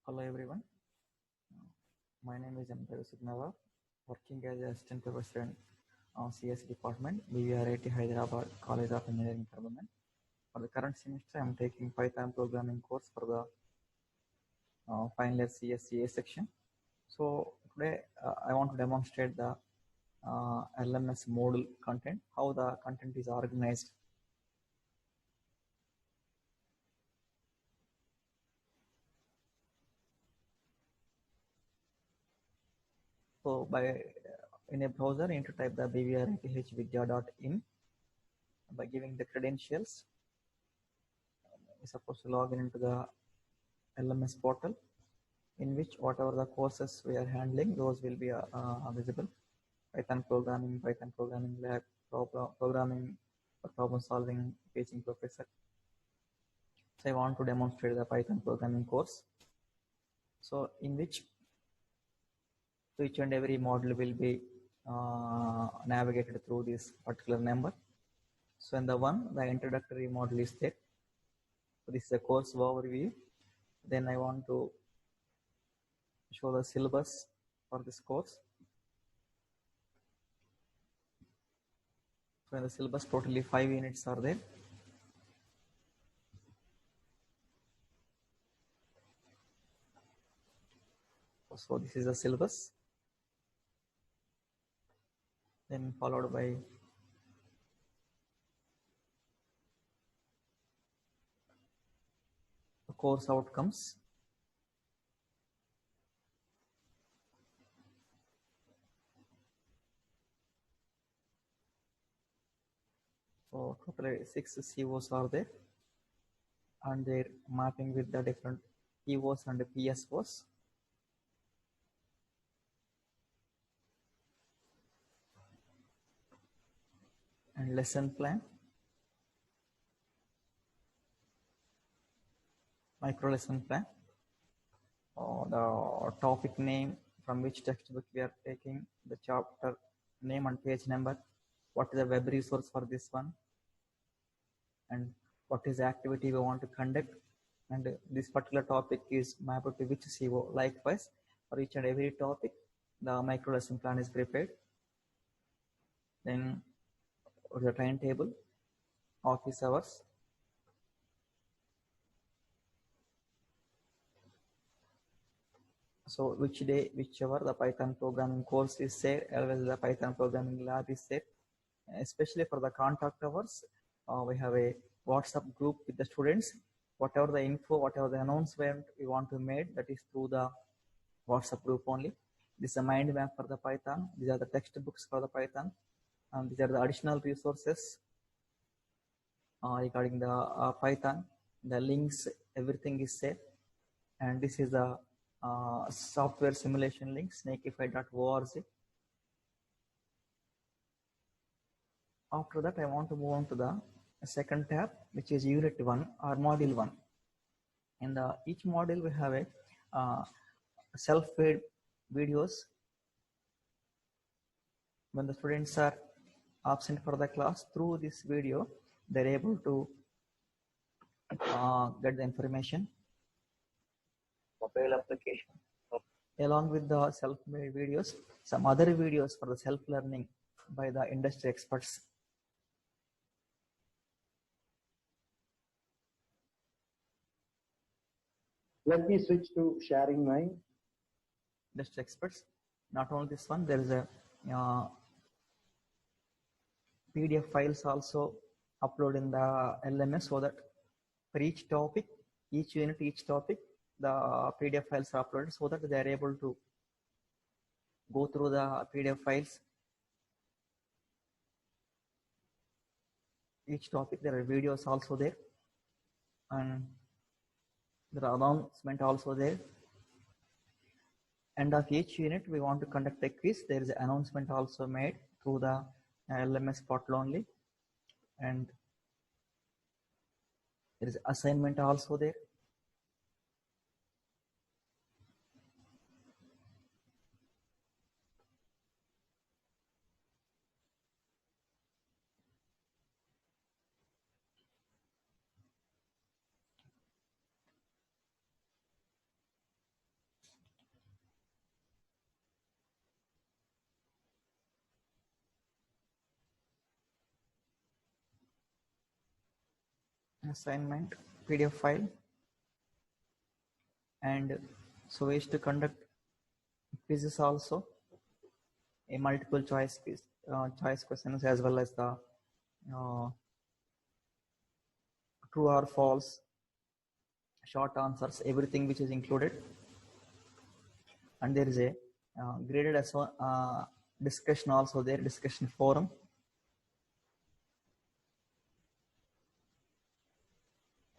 Hello everyone, my name is M. Signava, working as Assistant Professor in CS Department, BVRIT Hyderabad College of Engineering Government. For the current semester, I am taking Python programming course for the final year CSCA section. So today I want to demonstrate the LMS module content, how the content is organized. So in a browser, you need to type the bvrithvidya.in. By giving the credentials, we're supposed to log into the LMS portal, in which whatever the courses we are handling, those will be visible. Python programming lab, programming, problem solving, teaching professor. So I want to demonstrate the Python programming course. So in which each and every module will be navigated through this particular number. So in the introductory module is there. So this is a course overview. Then I want to show the syllabus for this course. So in the syllabus, totally 5 units are there. So this is the syllabus. Then followed by the course outcomes. So totally 6 COs are there, and they're mapping with the different POs and PSOs. And lesson plan, micro lesson plan, the topic name, from which textbook we are taking, the chapter name and page number, what is the web resource for this one, and what is the activity we want to conduct, and this particular topic is mapped to which CO. Likewise, for each and every topic, the micro lesson plan is prepared. Then the timetable, office hours, so which day, whichever the Python programming course is there, as well as the Python programming lab is there. Especially for the contact hours, we have a WhatsApp group with the students. Whatever the info, whatever the announcement we want to make, that is through the WhatsApp group only. This is a mind map for the Python. These are the textbooks for the Python. And these are the additional resources regarding the Python. The links, everything is there. And this is the software simulation link, snakify.org. After that, I want to move on to the second tab, which is Unit 1 or Module 1. In each module, we have a self-made videos. When the students are absent for the class, through this video, they're able to get the information. Mobile application. Along with the self-made videos, some other videos for the self-learning by the industry experts. Let me switch to sharing my industry experts. Not only this one, there is a PDF files also upload in the LMS, so that for each topic, each unit, each topic, the PDF files are uploaded, so that they are able to go through the PDF files. Each topic, there are videos also there, and there are announcement also there. End of each unit, we want to conduct a quiz. There is an announcement also made through the LMS portal only, and there is assignment also there. assignment PDF file, and so we used to conduct quizzes also, a multiple choice quiz, choice questions, as well as the true or false, short answers, everything which is included. And there is a graded discussion also there, discussion forum.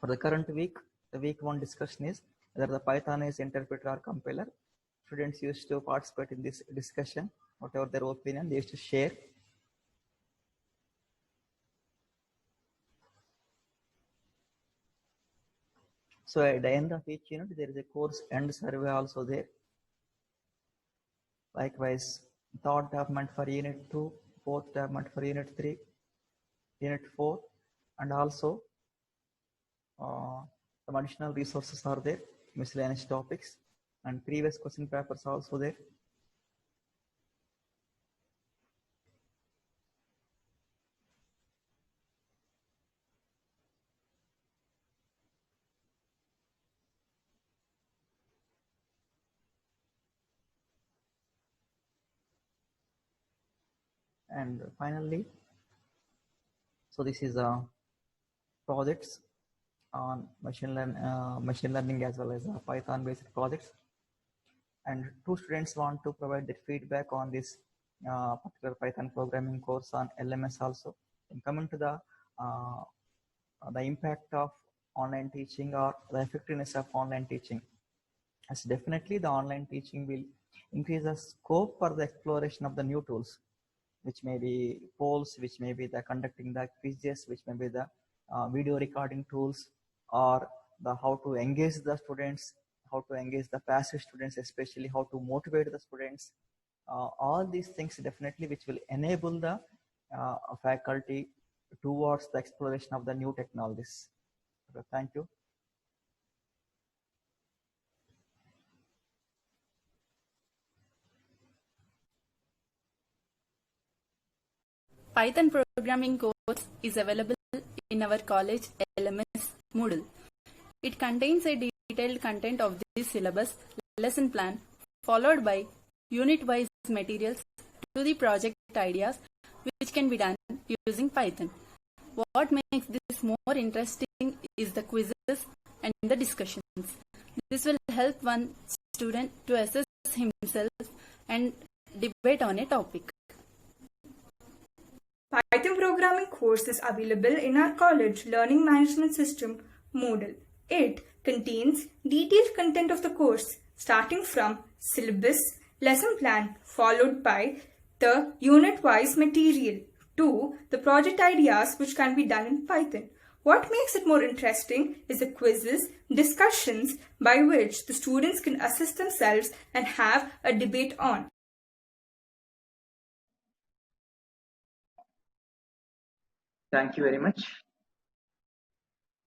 For the current week, the week 1 discussion is whether the Python is interpreter or compiler. Students used to participate in this discussion, whatever their opinion, they used to share. So at the end of each unit, there is a course end survey also there. Likewise, third document for unit 2, fourth document for unit 3, unit 4, and also some additional resources are there, miscellaneous topics, and previous question papers also there. And finally, so this is projects on machine learning as well as Python based projects. And 2 students want to provide their feedback on this particular Python programming course on LMS also. And coming to the impact of online teaching or the effectiveness of online teaching. As definitely the online teaching will increase the scope for the exploration of the new tools, which may be polls, which may be the conducting the quizzes, which may be the video recording tools, or the how to engage the students, how to engage the passive students, especially how to motivate the students. All these things definitely which will enable the faculty towards the exploration of the new technologies. Okay, thank you. Python programming course is available in our college LMS Moodle. It contains a detailed content of this syllabus, lesson plan, followed by unit-wise materials to the project ideas which can be done using Python. What makes this more interesting is the quizzes and the discussions. This will help one student to assess himself and debate on a topic. Python programming course is available in our college learning management system, Moodle. It contains detailed content of the course, starting from syllabus, lesson plan, followed by the unit-wise material to the project ideas which can be done in Python. What makes it more interesting is the quizzes, discussions by which the students can assess themselves and have a debate on. Thank you very much.